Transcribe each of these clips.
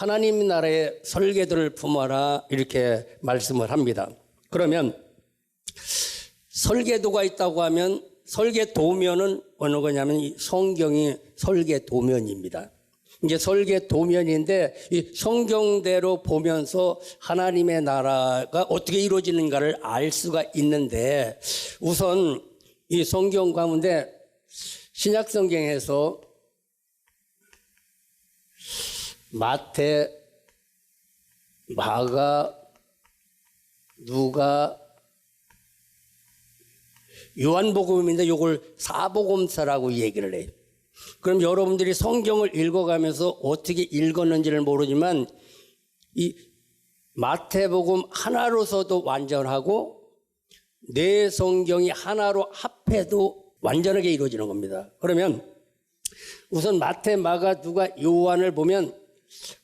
하나님 나라의 설계도를 품어라 이렇게 말씀을 합니다. 그러면 설계도가 있다고 하면 설계도면은 어느 거냐면 이 성경이 설계도면입니다. 이제 설계도면인데 이 성경대로 보면서 하나님의 나라가 어떻게 이루어지는가를 알 수가 있는데 우선 이 성경 가운데 신약 성경에서 마태, 마가, 누가, 요한복음인데 이걸 사복음서라고 얘기를 해요. 그럼 여러분들이 성경을 읽어가면서 어떻게 읽었는지를 모르지만 이 마태복음 하나로서도 완전하고 내 성경이 하나로 합해도 완전하게 이루어지는 겁니다. 그러면 우선 마태, 마가, 누가, 요한을 보면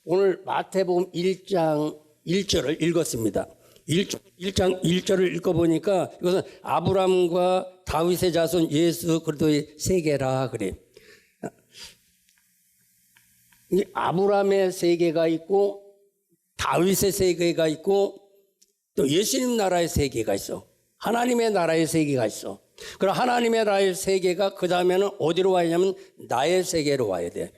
오늘 마태복음 1장 1절을 읽었습니다. 1장 1절을 읽어보니까 이것은 아브람과 다윗의 자손 예수 그리스도의 세계라 그래. 아브람의 세계가 있고 다윗의 세계가 있고 또 예수님 나라의 세계가 있어. 하나님의 나라의 세계가 있어. 그럼 하나님의 나라의 세계가 그 다음에는 어디로 와야 하냐면 나의 세계로 와야 돼.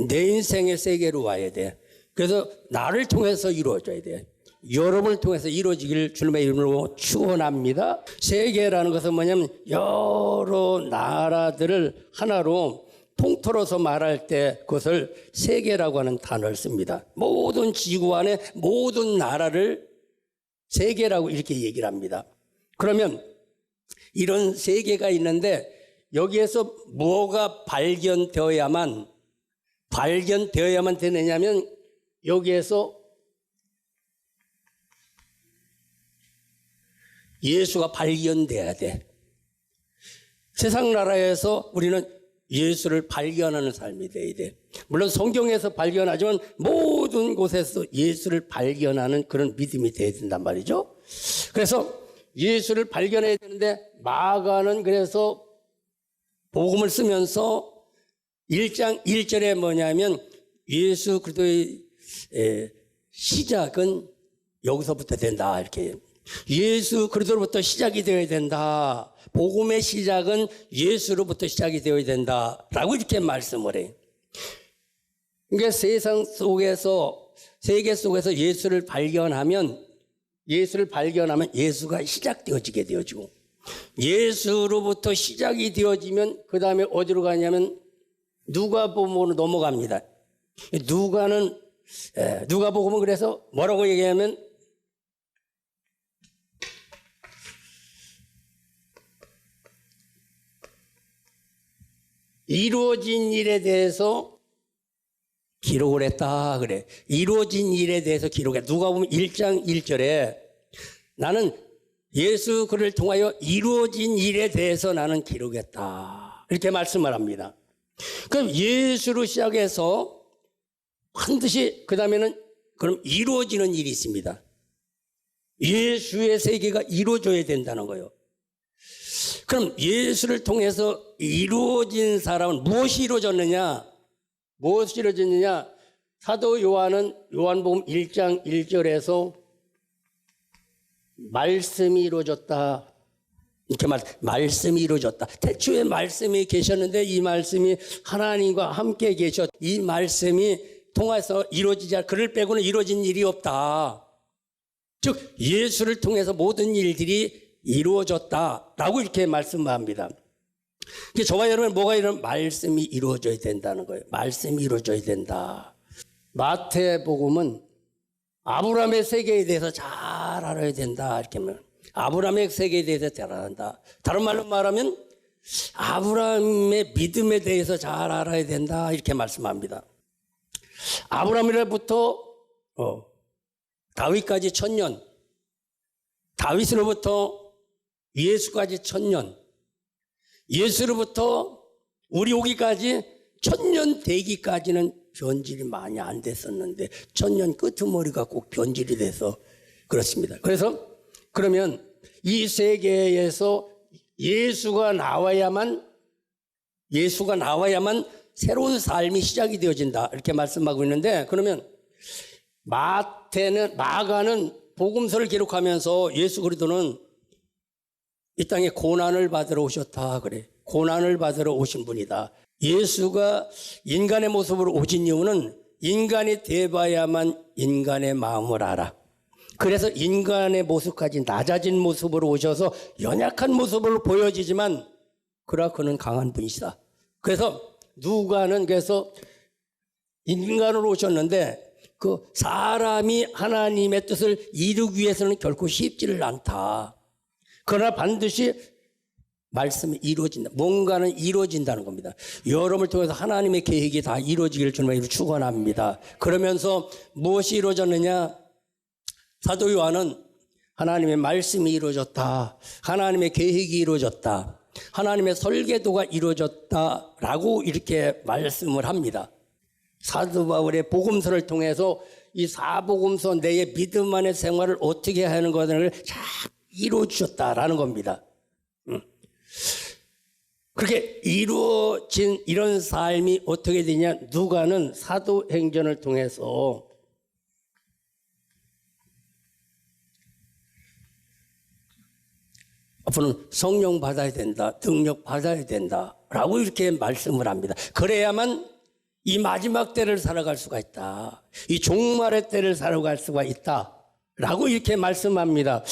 내 인생의 세계로 와야 돼. 그래서 나를 통해서 이루어져야 돼. 여러분을 통해서 이루어지길 주님의 이름으로 축원합니다. 세계라는 것은 뭐냐면 여러 나라들을 하나로 통틀어서 말할 때 그것을 세계라고 하는 단어를 씁니다. 모든 지구 안에 모든 나라를 세계라고 이렇게 얘기를 합니다. 그러면 이런 세계가 있는데 여기에서 뭐가 발견되어야만 되느냐면 여기에서 예수가 발견돼야 돼. 세상 나라에서 우리는 예수를 발견하는 삶이 돼야 돼. 물론 성경에서 발견하지만 모든 곳에서 예수를 발견하는 그런 믿음이 돼야 된단 말이죠. 그래서 예수를 발견해야 되는데 마가는 그래서 복음을 쓰면서 1장 1절에 뭐냐면 예수 그리스도의 시작은 여기서부터 된다 이렇게. 예수 그리스도로부터 시작이 되어야 된다. 복음의 시작은 예수로부터 시작이 되어야 된다라고 이렇게 말씀을 해요. 그러니까 세상 속에서 세계 속에서 예수를 발견하면 예수가 시작되어지게 되어지고 예수로부터 시작이 되어지면 그 다음에 어디로 가냐면 누가복음으로 넘어갑니다. 누가복음은 그래서 뭐라고 얘기하면 이루어진 일에 대해서 기록을 했다 그래. 이루어진 일에 대해서 기록해. 누가복음 1장 1절에 나는 예수 그를 통하여 이루어진 일에 대해서 나는 기록했다. 이렇게 말씀을 합니다. 그럼 예수로 시작해서 반드시 그 다음에는 그럼 이루어지는 일이 있습니다. 예수의 세계가 이루어져야 된다는 거예요. 그럼 예수를 통해서 이루어진 사람은 무엇이 이루어졌느냐? 사도 요한은 요한복음 1장 1절에서 말씀이 이루어졌다. 이렇게 말씀이 이루어졌다. 태초에 말씀이 계셨는데 이 말씀이 하나님과 함께 계셨. 이 말씀이 통해서 이루어지지 않아. 그를 빼고는 이루어진 일이 없다. 즉 예수를 통해서 모든 일들이 이루어졌다라고 이렇게 말씀합니다. 저와 여러분 뭐가 이런 말씀이 이루어져야 된다는 거예요. 말씀이 이루어져야 된다. 마태복음은 아브라함의 세계에 대해서 잘 알아야 된다. 이렇게 말합니다. 아브라함의 세계에 대해서 잘 알아야. 다른 말로 말하면 아브라함의 믿음에 대해서 잘 알아야 된다. 이렇게 말씀합니다. 아브라함으로부터 다윗까지 1000년, 다윗으로부터 예수까지 1000년, 예수로부터 우리 오기까지 1000년 되기까지는 변질이 많이 안 됐었는데 1000년 끄트머리가 꼭 변질이 돼서 그렇습니다. 그래서 그러면 이 세계에서 예수가 나와야만 새로운 삶이 시작이 되어진다 이렇게 말씀하고 있는데 그러면 마가는 복음서를 기록하면서 예수 그리스도는 이 땅에 고난을 받으러 오셨다 그래. 고난을 받으러 오신 분이다. 예수가 인간의 모습으로 오신 이유는 인간이 돼봐야만 인간의 마음을 알아. 그래서 인간의 모습까지 낮아진 모습으로 오셔서 연약한 모습으로 보여지지만 그러나 그는 강한 분이시다. 그래서 누가는 그래서 인간으로 오셨는데 그 사람이 하나님의 뜻을 이루기 위해서는 결코 쉽지를 않다. 그러나 반드시 말씀이 이루어진다. 뭔가는 이루어진다는 겁니다. 여러분을 통해서 하나님의 계획이 다 이루어지기를 주님으로 축원합니다. 그러면서 무엇이 이루어졌느냐? 사도 요한은 하나님의 말씀이 이루어졌다. 하나님의 계획이 이루어졌다. 하나님의 설계도가 이루어졌다라고 이렇게 말씀을 합니다. 사도 바울의 복음서를 통해서 이 사복음서 내의 믿음 안의 생활을 어떻게 하는 것을 잘 이루어주셨다라는 겁니다. 그렇게 이루어진 이런 삶이 어떻게 되냐? 누가는 사도행전을 통해서 앞으로는 성령 받아야 된다, 능력 받아야 된다라고 이렇게 말씀을 합니다. 그래야만 이 마지막 때를 살아갈 수가 있다. 이 종말의 때를 살아갈 수가 있다라고 이렇게 말씀합니다.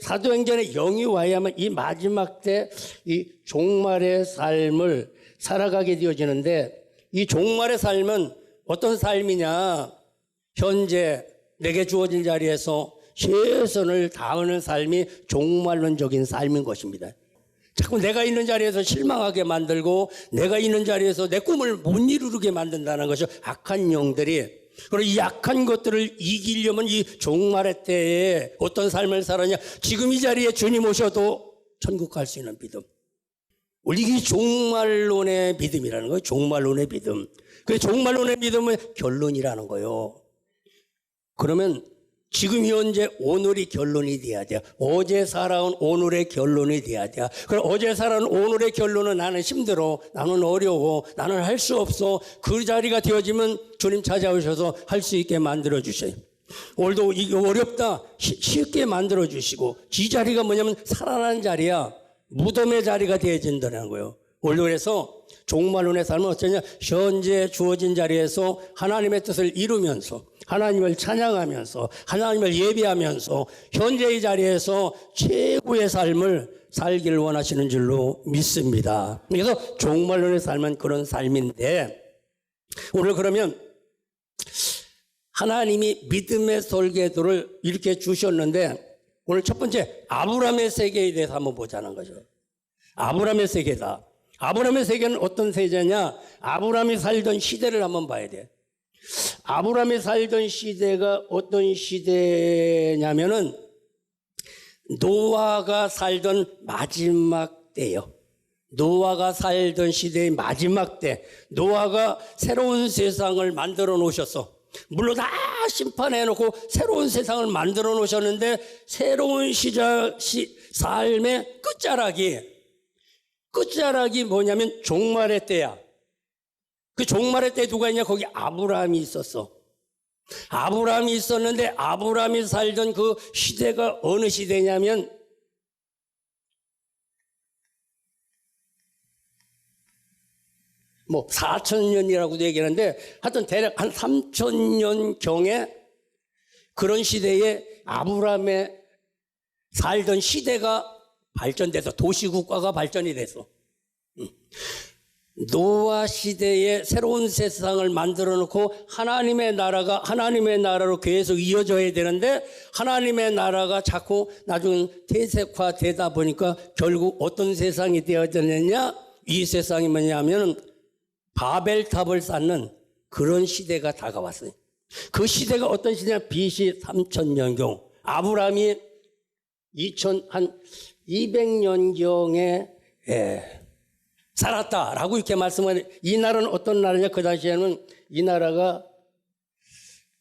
사도행전에 영이 와야만 이 마지막 때 이 종말의 삶을 살아가게 되어지는데 이 종말의 삶은 어떤 삶이냐? 현재 내게 주어진 자리에서 최선을 다하는 삶이 종말론적인 삶인 것입니다. 자꾸 내가 있는 자리에서 실망하게 만들고 내가 있는 자리에서 내 꿈을 못 이루게 만든다는 것이 악한 영들이, 그리고 이 악한 것들을 이기려면 이 종말의 때에 어떤 삶을 살았냐? 지금 이 자리에 주님 오셔도 천국 갈 수 있는 믿음. 우리 이 종말론의 믿음이라는 거예요. 종말론의 믿음. 그 종말론의 믿음은 결론이라는 거예요. 그러면 지금 현재 오늘이 결론이 돼야 돼요. 어제 살아온 오늘의 결론이 돼야 돼요. 그럼 어제 살아온 오늘의 결론은 나는 힘들어, 나는 어려워, 나는 할 수 없어. 그 자리가 되어지면 주님 찾아오셔서 할 수 있게 만들어 주셔요. 오늘도 이게 어렵다, 쉽게 만들어 주시고, 이 자리가 뭐냐면 살아난 자리야. 무덤의 자리가 되어진다는 거예요. 오늘도 그래서 종말론의 삶은 어쩌냐? 현재 주어진 자리에서 하나님의 뜻을 이루면서 하나님을 찬양하면서 하나님을 예배하면서 현재의 자리에서 최고의 삶을 살기를 원하시는 줄로 믿습니다. 그래서 종말론의 삶은 그런 삶인데, 오늘 그러면 하나님이 믿음의 설계도를 이렇게 주셨는데, 오늘 첫 번째 아브라함의 세계에 대해서 한번 보자는 거죠. 아브라함의 세계다. 아브라함의 세계는 어떤 세계냐? 아브라함이 살던 시대를 한번 봐야 돼. 아브라함이 살던 시대가 어떤 시대냐면은 노아가 살던 마지막 때예요. 노아가 살던 시대의 마지막 때, 노아가 새로운 세상을 만들어 놓으셨어. 물론 다 심판해 놓고 새로운 세상을 만들어 놓으셨는데, 새로운 삶의 끝자락이 뭐냐면 종말의 때야. 그 종말의 때 누가 있냐? 거기 아브라함이 있었어. 아브라함이 있었는데, 아브라함이 살던 그 시대가 어느 시대냐면 뭐 4,000년이라고도 얘기하는데, 하여튼 대략 한 3,000년경에 그런 시대에 아브라함의 살던 시대가 발전돼서 도시국가가 발전이 됐어. 노아 시대에 새로운 세상을 만들어 놓고 하나님의 나라로 계속 이어져야 되는데, 하나님의 나라가 자꾸 나중에 퇴색화되다 보니까 결국 어떤 세상이 되어졌느냐? 이 세상이 뭐냐면 바벨탑을 쌓는 그런 시대가 다가왔어요. 그 시대가 어떤 시대냐? BC 3,000년경. 아브라함이 한 200년경에 살았다라고 이렇게 말씀하는, 이 나라는 어떤 나라냐? 그 당시에는 이 나라가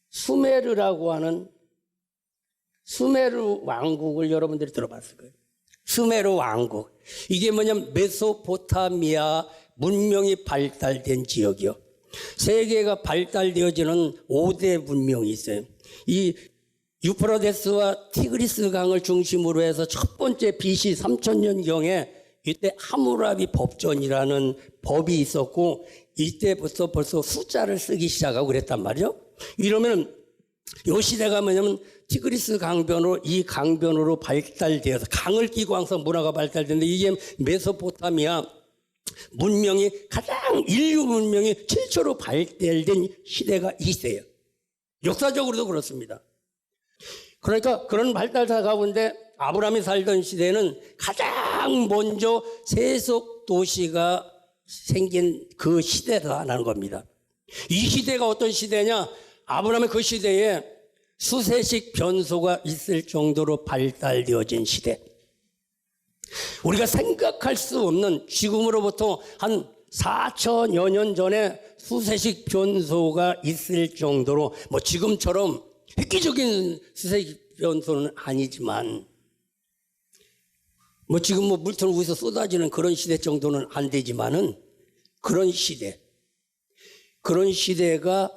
수메르라고 하는 수메르 왕국을 여러분들이 들어봤을 거예요. 수메르 왕국. 이게 뭐냐면 메소포타미아 문명이 발달된 지역이요. 세계가 발달되어지는 5대 문명이 있어요. 이 유프라데스와 티그리스 강을 중심으로 해서 첫 번째 BC 3000년경에 이때 하무라비 법전이라는 법이 있었고 이때부터 벌써 숫자를 쓰기 시작하고 그랬단 말이죠. 이러면 이 시대가 뭐냐면 티그리스 강변으로 이 강변으로 발달되어서 강을 끼고 항상 문화가 발달되는데 이게 메소포타미아 문명이 가장 인류 문명이 최초로 발달된 시대가 이 시대예요. 역사적으로도 그렇습니다. 그러니까 그런 발달사 가운데 아브라함이 살던 시대는 가장 먼저 세속 도시가 생긴 그 시대다라는 겁니다. 이 시대가 어떤 시대냐? 아브라함의 그 시대에 수세식 변소가 있을 정도로 발달되어진 시대. 우리가 생각할 수 없는 지금으로부터 한 4000여 년 전에 수세식 변소가 있을 정도로 뭐 지금처럼 획기적인 수세식 변소는 아니지만 뭐 지금 뭐 물통 위에서 쏟아지는 그런 시대 정도는 안 되지만은 그런 시대가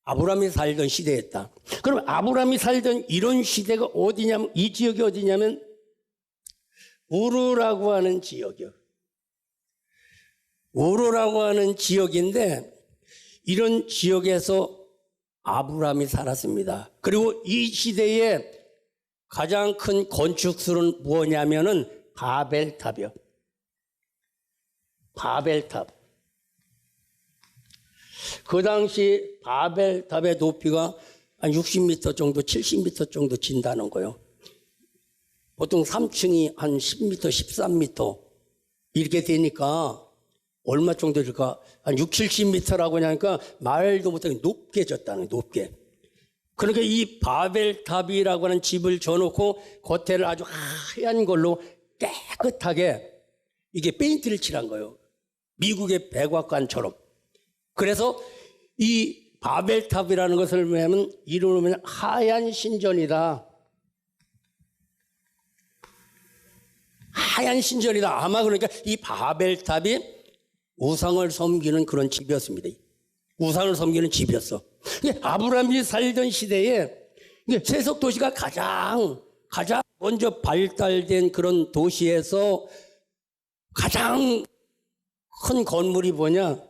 아브라함이 살던 시대였다. 그럼 아브라함이 살던 이런 시대가 어디냐면 이 지역이 어디냐면 우르라고 하는 지역이요. 우르라고 하는 지역인데 이런 지역에서 아브라함이 살았습니다. 그리고 이 시대에 가장 큰 건축술은 뭐냐면은 바벨탑이요. 바벨탑. 그 당시 바벨탑의 높이가 한 60m 정도, 70m 정도 진다는 거예요. 보통 3층이 한 10m, 13m 이렇게 되니까 얼마 정도 될까? 한 6, 70m라고 하니까 말도 못하게 높게 졌다는 거예요. 높게. 그러니까 이 바벨탑이라고 하는 집을 져놓고 겉에를 아주 하얀 걸로 깨끗하게 이게 페인트를 칠한 거예요. 미국의 백악관처럼. 그래서 이 바벨탑이라는 것을 뭐냐면 이름을 하얀 신전이다. 하얀 신전이다. 아마 그러니까 이 바벨탑이 우상을 섬기는 그런 집이었습니다. 우상을 섬기는 집이었어. 아브라함이 살던 시대에 세속 도시가 가장 먼저 발달된 그런 도시에서 가장 큰 건물이 뭐냐?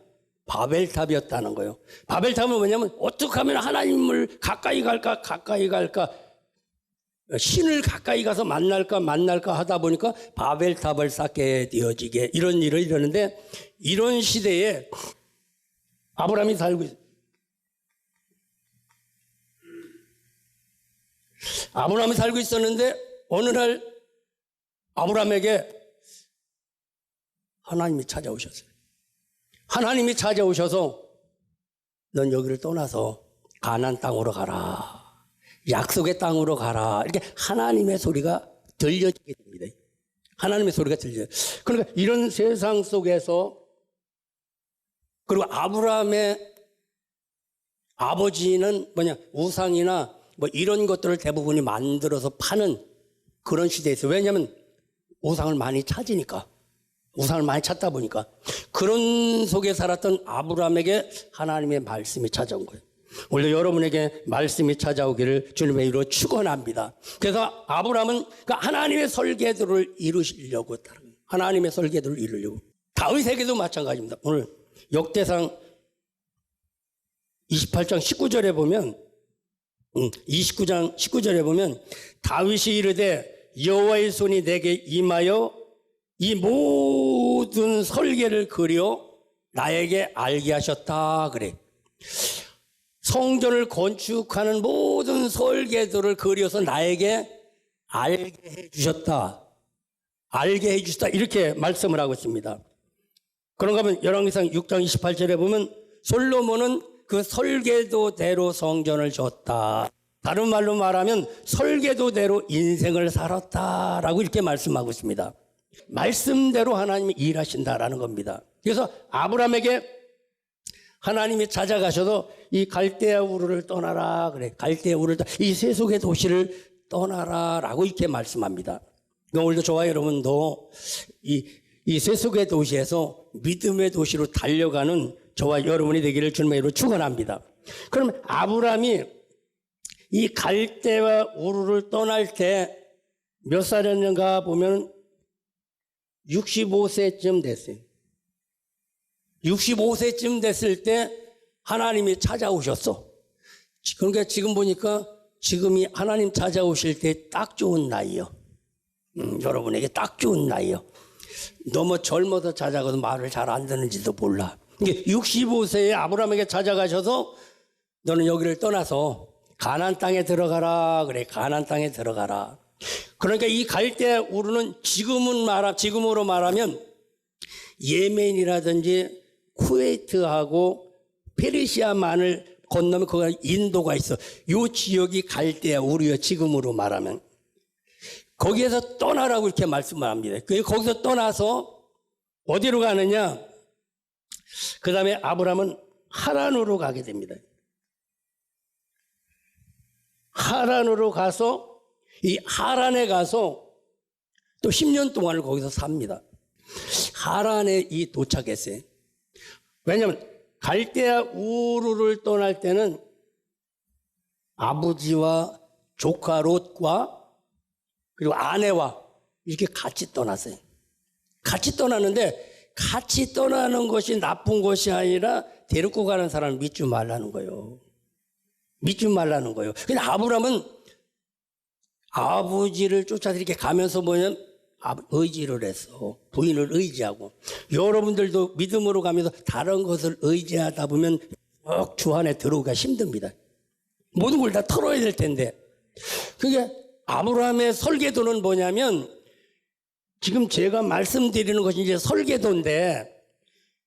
바벨탑이었다는 거예요. 바벨탑은 뭐냐면 어떻게 하면 하나님을 가까이 갈까 신을 가까이 가서 만날까 하다 보니까 바벨탑을 쌓게 되어지게 이런 일을 이러는데 이런 시대에 아브라함이 살고 있어요. 아브라함이 살고 있었는데 어느 날 아브라함에게 하나님이 찾아오셨어요. 하나님이 찾아오셔서 넌 여기를 떠나서 가나안 땅으로 가라. 약속의 땅으로 가라. 이렇게 하나님의 소리가 들려지게 됩니다. 하나님의 소리가 들려요. 그러니까 이런 세상 속에서 그리고 아브라함의 아버지는 뭐냐 우상이나 뭐 이런 것들을 대부분이 만들어서 파는 그런 시대에서 왜냐하면 우상을 많이 찾으니까 우상을 많이 찾다 보니까 그런 속에 살았던 아브라함에게 하나님의 말씀이 찾아온 거예요. 오늘 여러분에게 말씀이 찾아오기를 주님의 이름으로 축원합니다. 그래서 아브라함은 하나님의 설계도를 이루시려고 하나님의 설계도를 이루려고 다윗에게도 마찬가지입니다. 오늘 역대상 28장 19절에 보면 29장 19절에 보면 다윗이 이르되 여호와의 손이 내게 임하여 이 모든 설계를 그려 나에게 알게 하셨다 그래. 성전을 건축하는 모든 설계도를 그려서 나에게 알게 해주셨다. 알게 해주셨다. 이렇게 말씀을 하고 있습니다. 그런가 하면 열왕기상 6장 28절에 보면 솔로몬은 그 설계도대로 성전을 졌다. 다른 말로 말하면 설계도대로 인생을 살았다라고 이렇게 말씀하고 있습니다. 말씀대로 하나님이 일하신다라는 겁니다. 그래서 아브라함에게 하나님이 찾아가셔서 이 갈대아 우르를 떠나라 그래. 갈대아 우르를 이 세속의 도시를 떠나라라고 이렇게 말씀합니다. 오늘도 저와 여러분도 이 세속의 도시에서 믿음의 도시로 달려가는 저와 여러분이 되기를 주님의 이름으로 축원합니다. 그럼 아브라함이 이 갈대와 우르를 떠날 때 몇 살이었는가 보면 65세쯤 됐어요. 65세쯤 됐을 때 하나님이 찾아오셨어. 그러니까 지금 보니까 지금이 하나님 찾아오실 때 딱 좋은 나이요. 여러분에게 딱 좋은 나이요. 너무 젊어서 찾아가서 말을 잘 안 듣는지도 몰라. 65세에 아브라함에게 찾아가셔서 너는 여기를 떠나서 가나안 땅에 들어가라. 그래, 가나안 땅에 들어가라. 그러니까 이 갈대 우르는 지금으로 말하면 예멘이라든지 쿠웨이트하고 페르시아만을 건너면 거기 인도가 있어. 요 지역이 갈대아 우르요. 지금으로 말하면 거기에서 떠나라고 이렇게 말씀을 합니다. 거기서 떠나서 어디로 가느냐? 그 다음에 아브라함은 하란으로 가게 됩니다. 하란으로 가서 이 하란에 가서 또 10년 동안을 거기서 삽니다. 하란에 도착했어요. 왜냐하면 갈대아 우르를 떠날 때는 아버지와 조카 롯과 그리고 아내와 이렇게 같이 떠났어요. 같이 떠나는데 같이 떠나는 것이 나쁜 것이 아니라 데리고 가는 사람을 믿지 말라는 거예요. 믿지 말라는 거예요. 근데 아브라함은 아버지를 쫓아서 이렇게 가면서 뭐냐면 의지를 했어. 부인을 의지하고. 여러분들도 믿음으로 가면서 다른 것을 의지하다 보면 주 안에 들어오기가 힘듭니다. 모든 걸 다 털어야 될 텐데. 그게 아브라함의 설계도는 뭐냐면 지금 제가 말씀드리는 것이 이제 설계도인데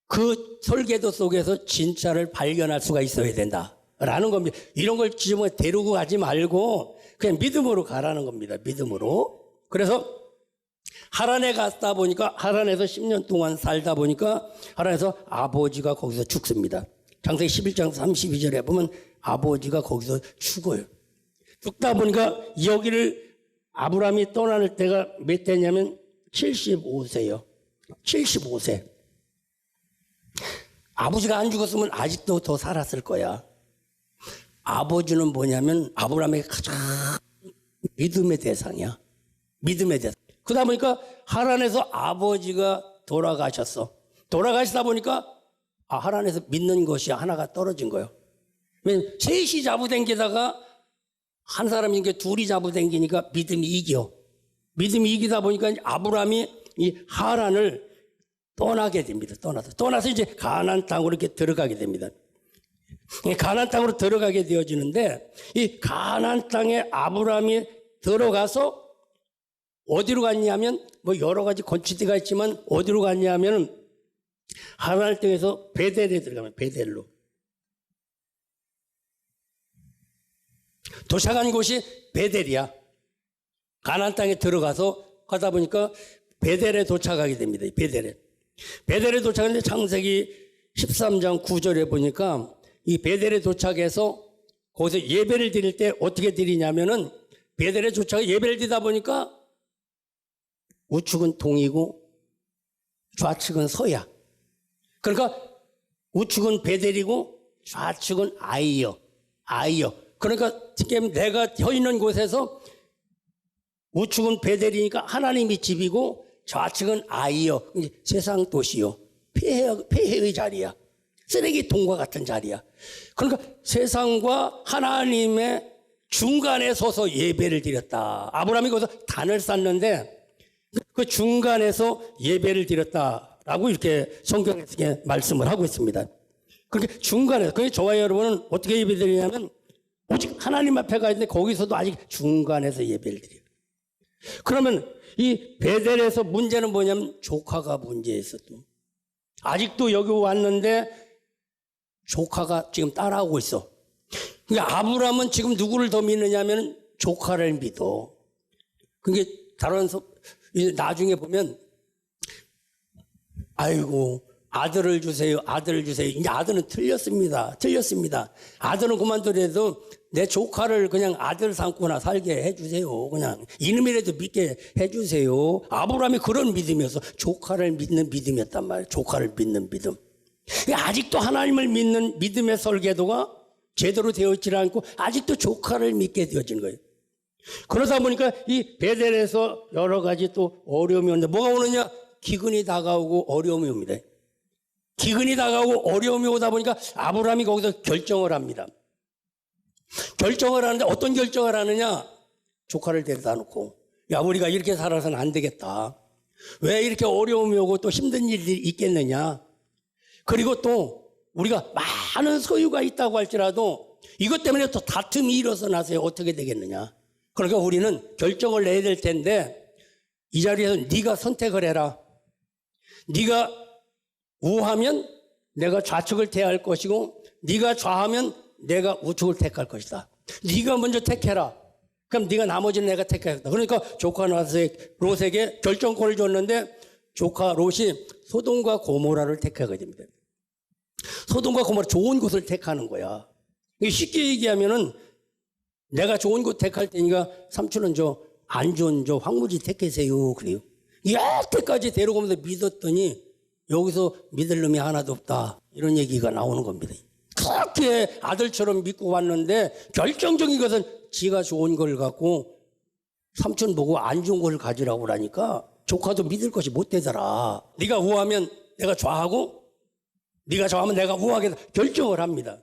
그 설계도 속에서 진짜를 발견할 수가 있어야 된다라는 겁니다. 이런 걸 지금 데리고 가지 말고 그냥 믿음으로 가라는 겁니다. 믿음으로. 그래서 하란에 갔다 보니까 하란에서 10년 동안 살다 보니까 하란에서 아버지가 거기서 죽습니다. 창세기 11장 32절에 보면 아버지가 거기서 죽어요. 죽다 보니까 여기를 아브라함이 떠나는 때가 몇 대냐면 75세요. 75세. 아버지가 안 죽었으면 아직도 더 살았을 거야. 아버지는 뭐냐면 아브라함의 가장 믿음의 대상이야. 믿음의 대상. 그러다 보니까 하란에서 아버지가 돌아가셨어. 돌아가시다 보니까 하란에서 믿는 것이 하나가 떨어진 거예요. 왜냐면 셋이 잡아당기다가 한 사람이 둘이 잡아당기니까 믿음이 이겨. 믿음이 이기다 보니까 아브라함이 이 하란을 떠나게 됩니다. 떠나서 이제 가나안 땅으로 이렇게 들어가게 됩니다. 가나안 땅으로 들어가게 되어지는데 이 가나안 땅에 아브라함이 들어가서 어디로 갔냐면 뭐 여러 가지 건축지가 있지만 어디로 갔냐면 하란 땅에서 베델에 들어가면 베델로 도착한 곳이 베델이야. 가나안 땅에 들어가서 가다 보니까 베델에 도착하게 됩니다. 베델에 도착했는데 창세기 13장 9절에 보니까 이 베델에 도착해서 거기서 예배를 드릴 때 어떻게 드리냐면은 베델에 도착해 예배를 드리다 보니까 우측은 동이고 좌측은 서야. 그러니까 우측은 베델이고 좌측은 아이여. 그러니까 지금 내가 서 있는 곳에서 우측은 베델이니까 하나님이 집이고 좌측은 아이여. 세상 도시요. 폐해의 자리야. 쓰레기통과 같은 자리야. 그러니까 세상과 하나님의 중간에 서서 예배를 드렸다. 아브라함이 거기서 단을 쌓는데 그 중간에서 예배를 드렸다라고 이렇게 성경에서 말씀을 하고 있습니다. 그렇게 중간에서, 그러니까 저와 여러분은 어떻게 예배 드리냐면 오직 하나님 앞에 가 있는데 거기서도 아직 중간에서 예배를 드려요. 그러면 이 베델에서 문제는 뭐냐면 조카가 문제였어. 또 아직도 여기 왔는데 조카가 지금 따라오고 있어. 그러니까 아브라함은 지금 누구를 더 믿느냐면 조카를 믿어. 그게 다른 나중에 보면 아이고 아들을 주세요. 이제 아들은 틀렸습니다. 아들은 그만두더라도 내 조카를 그냥 아들 삼고나 살게 해주세요. 그냥 이놈이라도 믿게 해주세요. 아브라함이 그런 믿음이어서 조카를 믿는 믿음이었단 말이에요. 조카를 믿는 믿음. 아직도 하나님을 믿는 믿음의 설계도가 제대로 되어 있지 않고 아직도 조카를 믿게 되어진 거예요. 그러다 보니까 이 베델에서 여러 가지 또 어려움이 오는데 뭐가 오느냐? 기근이 다가오고 어려움이 옵니다. 기근이 다가오고 어려움이 오다 보니까 아브라함이 거기서 결정을 합니다. 결정을 하는데 어떤 결정을 하느냐? 조카를 데려다 놓고 야, 우리가 이렇게 살아서는 안 되겠다. 왜 이렇게 어려움이 오고 또 힘든 일이 있겠느냐? 그리고 또 우리가 많은 소유가 있다고 할지라도 이것 때문에 또 다툼이 일어나서 어떻게 되겠느냐? 그러니까 우리는 결정을 내야 될 텐데 이 자리에서 네가 선택을 해라. 네가 우하면 내가 좌측을 택할 것이고 네가 좌하면 내가 우측을 택할 것이다. 네가 먼저 택해라. 그럼 네가 나머지는 내가 택하겠다. 그러니까 조카 롯에게 결정권을 줬는데 조카 롯이 소돔과 고모라를 택하게 됩니다. 소돔과 고모라 좋은 곳을 택하는 거야. 쉽게 얘기하면은 내가 좋은 곳 택할 테니까 삼촌은 저 안 좋은 저 황무지 택하세요. 그래요. 여태까지 데려오면서 믿었더니 여기서 믿을 놈이 하나도 없다. 이런 얘기가 나오는 겁니다. 그렇게 아들처럼 믿고 왔는데 결정적인 것은 지가 좋은 걸 갖고 삼촌 보고 안 좋은 걸 가지라고 그러니까 조카도 믿을 것이 못 되더라. 네가 우하면 내가 좌하고 네가 좌하면 내가 우하게 결정을 합니다.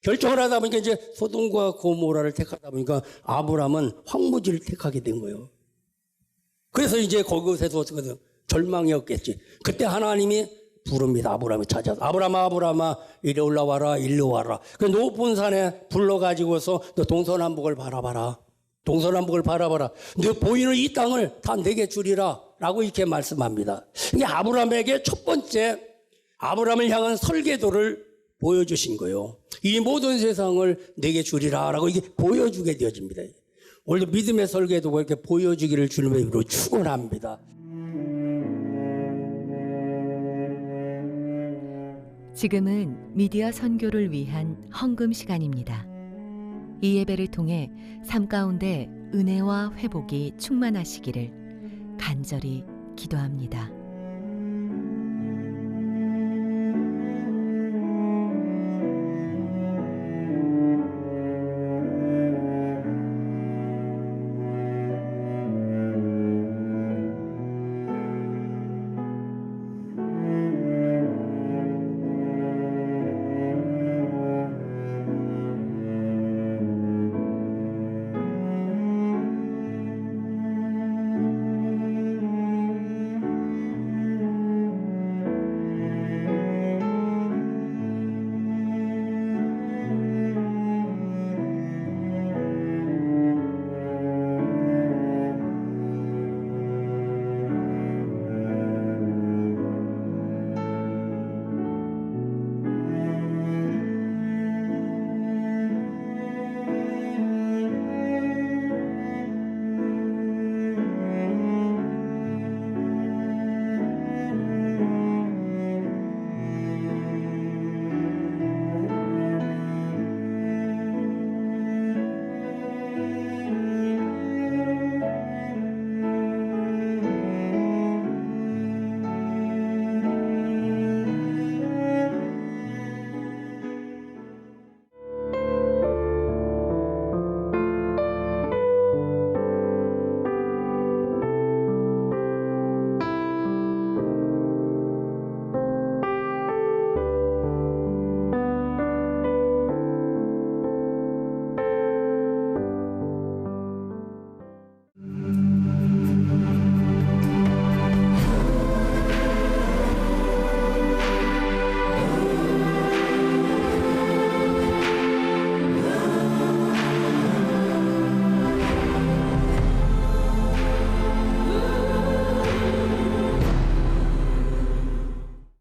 결정을 하다 보니까 이제 소돔과 고모라를 택하다 보니까 아브라함은 황무지를 택하게 된 거예요. 그래서 이제 거기서도 어떻게 절망이었겠지. 그때 하나님이 부릅니다. 아브라함이 찾아서 아브라함아 아브라함아 이리 올라와라 일로 와라. 그 높은 산에 불러가지고서 너 동서남북을 바라봐라. 동서남북을 바라봐라. 너 보이는 이 땅을 다 내게 주리라 라고 이렇게 말씀합니다. 이게 아브라함에게 첫 번째 아브라함을 향한 설계도를 보여주신 거예요. 이 모든 세상을 내게 주리라 라고 이게 보여주게 되어집니다. 오늘도 믿음의 설계도가 이렇게 보여주기를 주님의 이름으로 축원합니다. 지금은 미디어 선교를 위한 헌금 시간입니다. 이 예배를 통해 삶 가운데 은혜와 회복이 충만하시기를 간절히 기도합니다.